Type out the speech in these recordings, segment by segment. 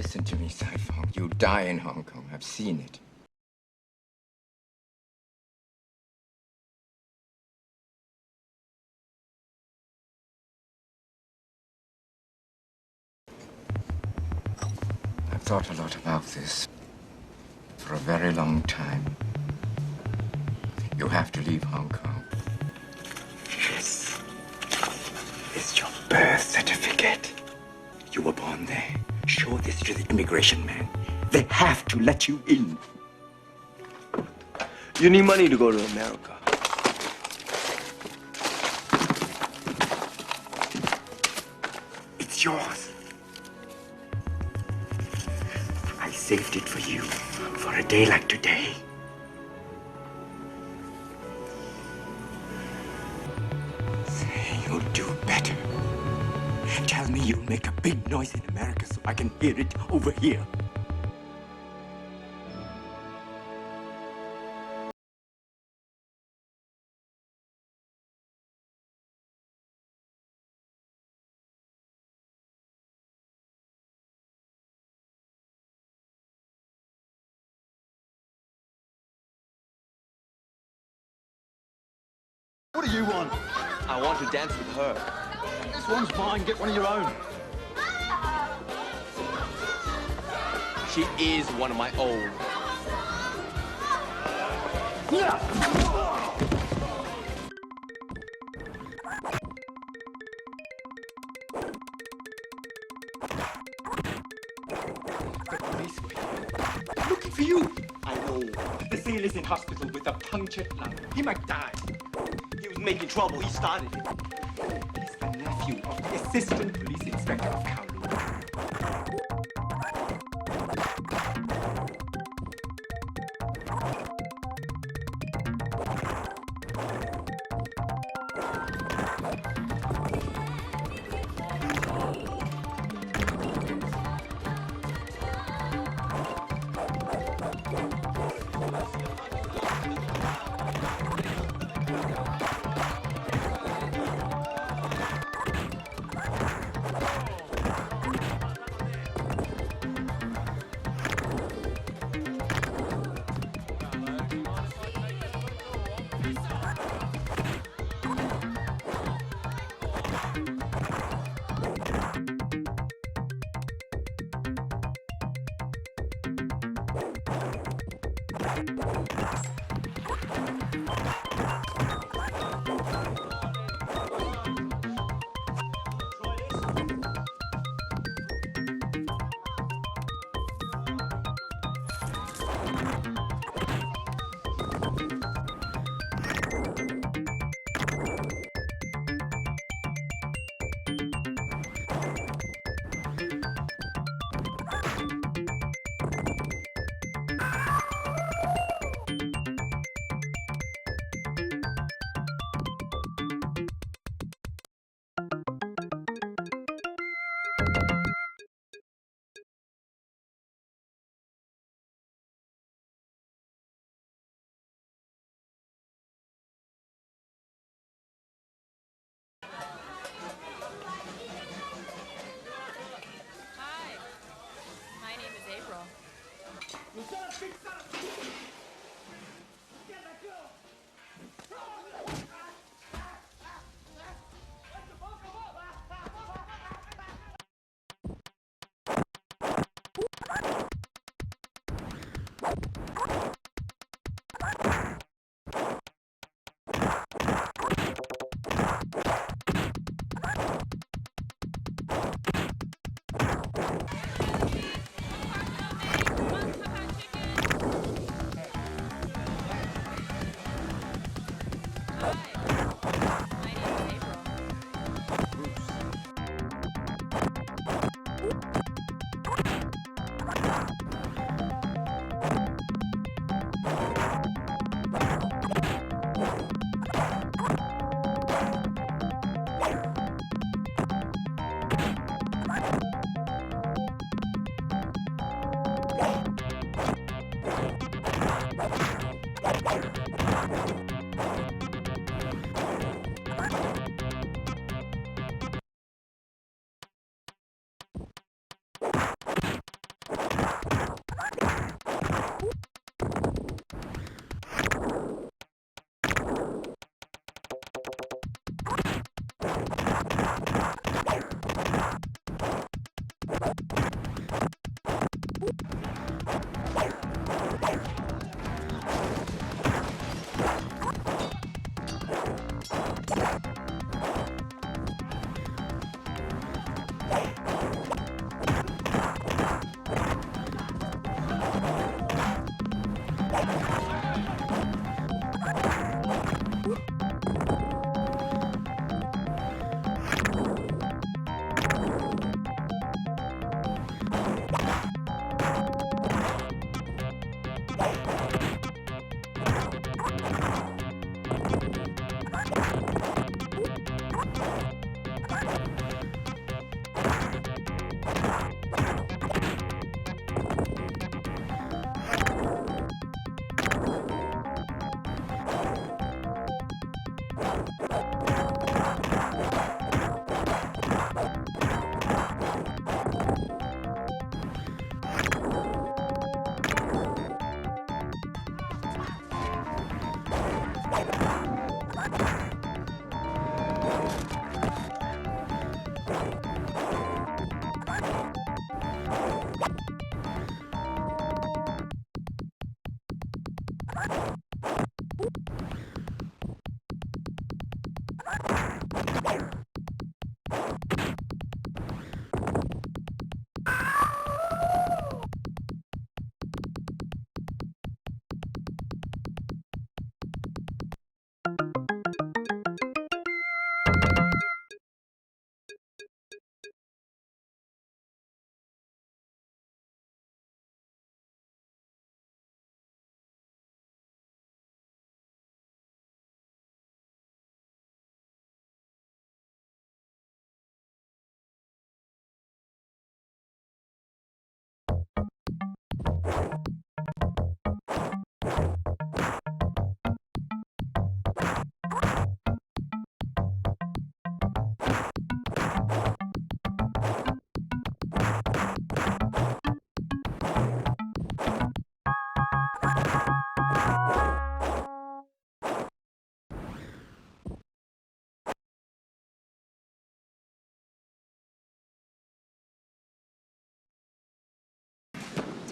Listen to me, Saifong. You die in Hong Kong. I've seen it. I've thought a lot about this for a very long time. You have to leave Hong Kong. This is your birth certificate. You were born there. Show this to the immigration man. They have to let you in. You need money to go to America. It's yours. I saved it for you for a day like today. Say you'll do better. Tell me you'll make a big noise in America so I can hear it over here. What do you want? I want to dance with her. This one's mine. Get one of your own. She is one of my own. The police people. Looking for you. I know. The sailor is in hospital with a punctured lung. He might die. He was making trouble. He started it. He's the nephew of the assistant police inspector of Kowloon.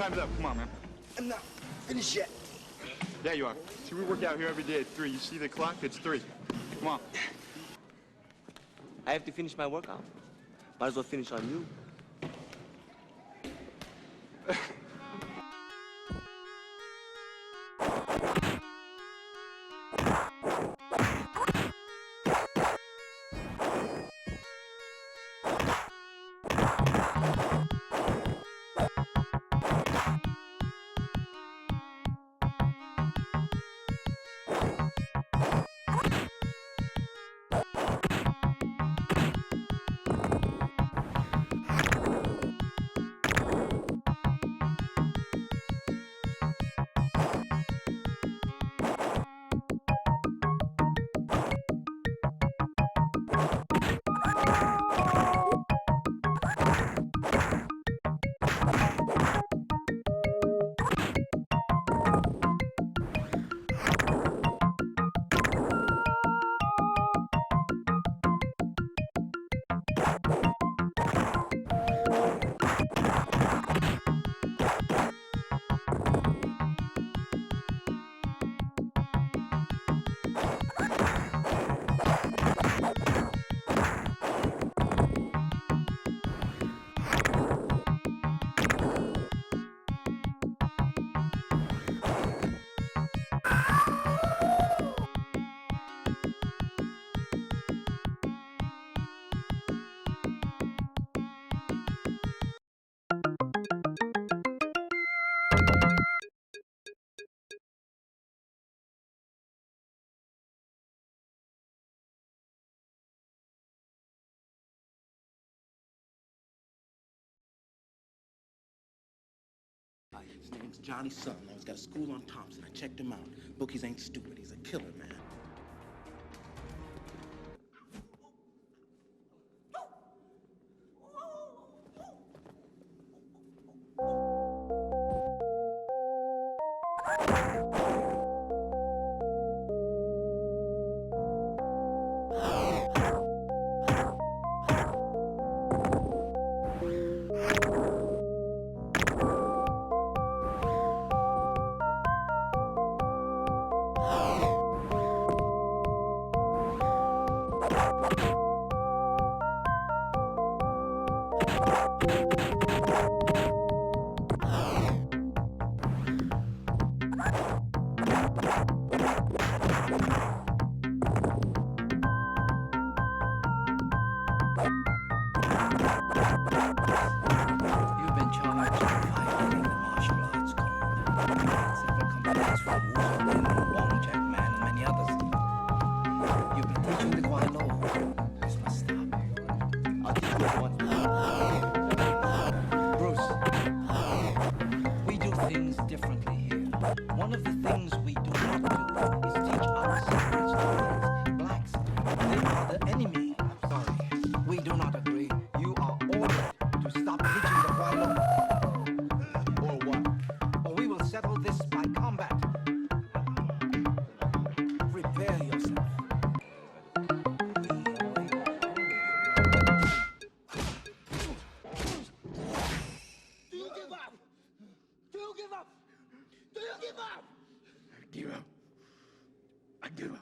Time's up. Come on, man. I'm not finished yet. There you are. See, we work out here every day at 3. You see the clock? It's 3. Come on. I have to finish my workout. Might as well finish on you. His name's Johnny Sutton. He's got a school on Thompson. I checked him out. Bookies ain't stupid. He's a killer, man. You You've been charged with violating the martial arts code. Several complaints from Wu Zhong and Wong Jack Man and many others. You've been teaching the Guai Lo. This must stop. I'll teach you one. Bruce, we do things differently here. One of the things we do not do is teach our secrets to these blacks. They are the enemy. Sorry, we do not agree. You are ordered to stop teaching the Guai Lo. Or what? Or we will settle this by combat. Prepare yourself. Do you give up? Do you give up? Do you give up? Give up. I give up.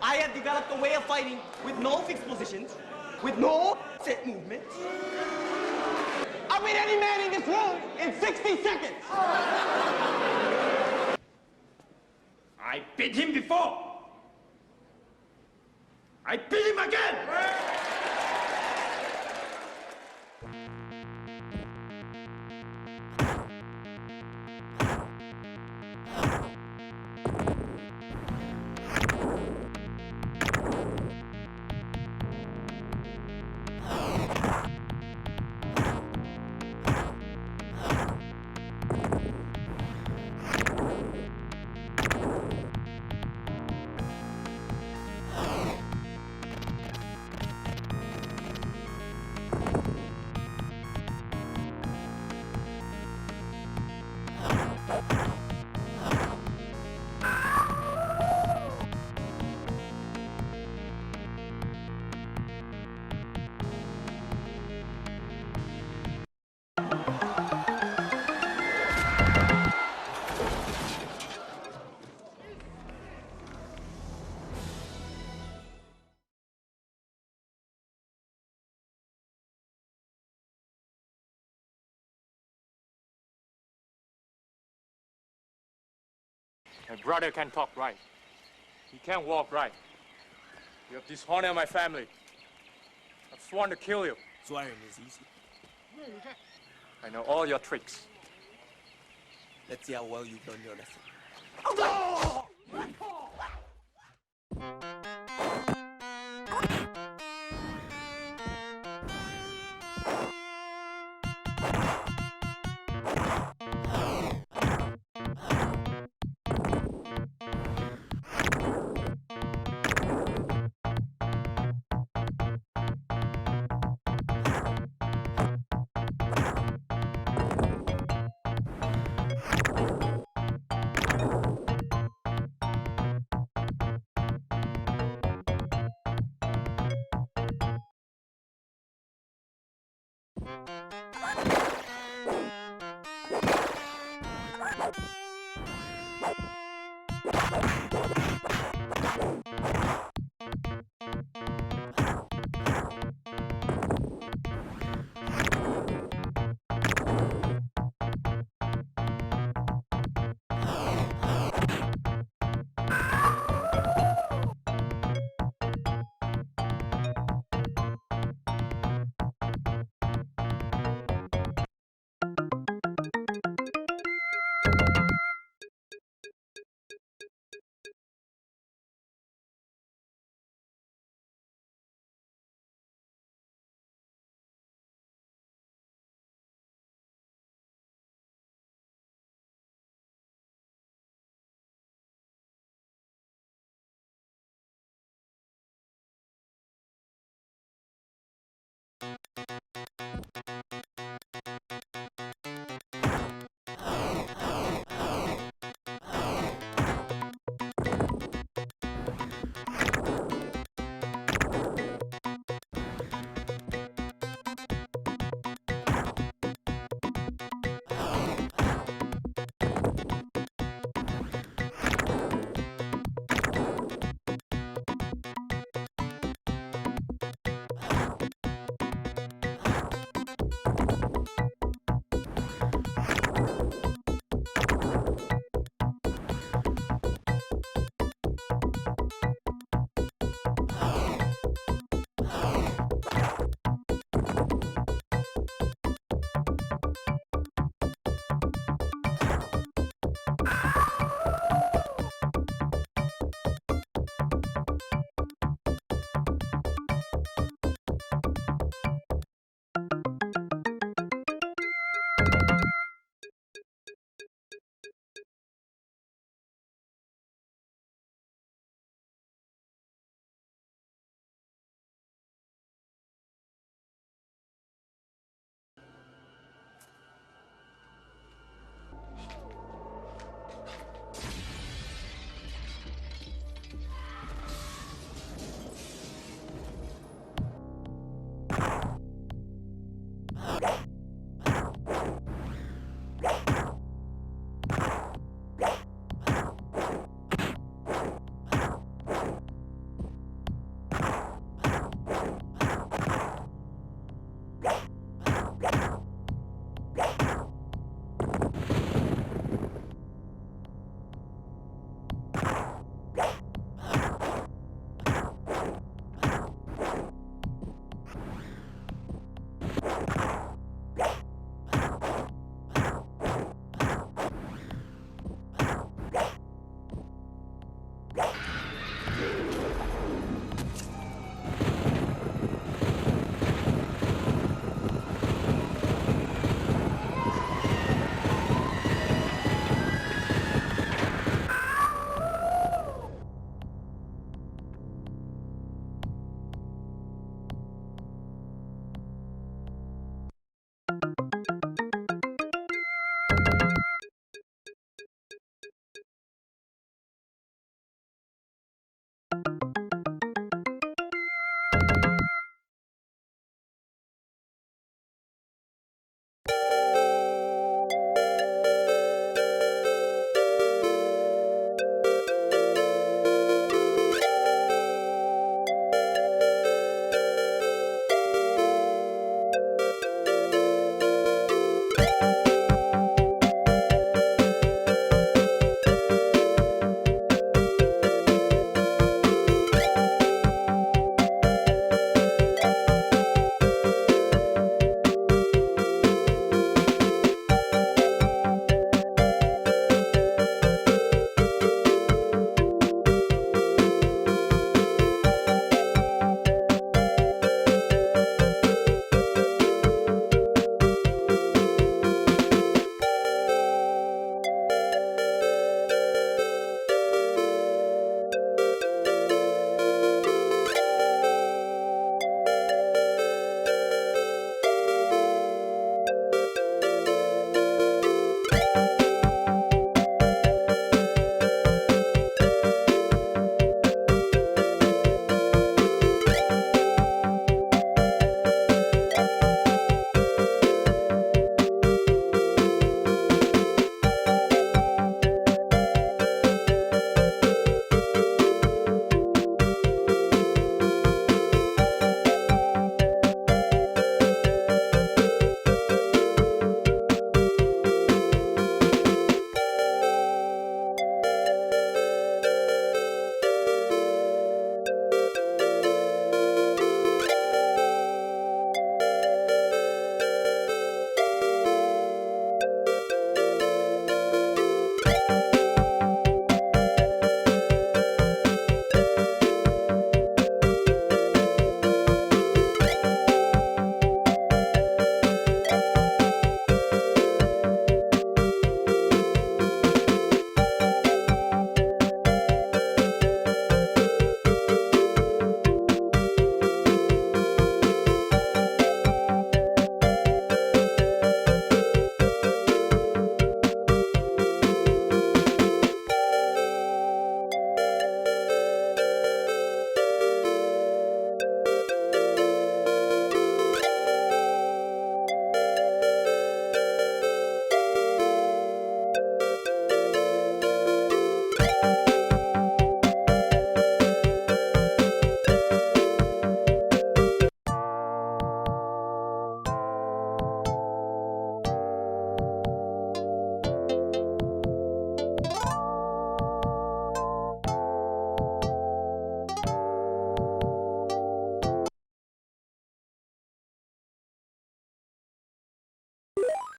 I have developed a way of fighting with no fixed positions, with no set movements. I'll beat any man in this room in 60 seconds. I beat him before. I beat him again. My brother can talk right. He can walk right. You have dishonored my family. I've sworn to kill you. Swearing is easy. I know all your tricks. Let's see how well you've done your lesson.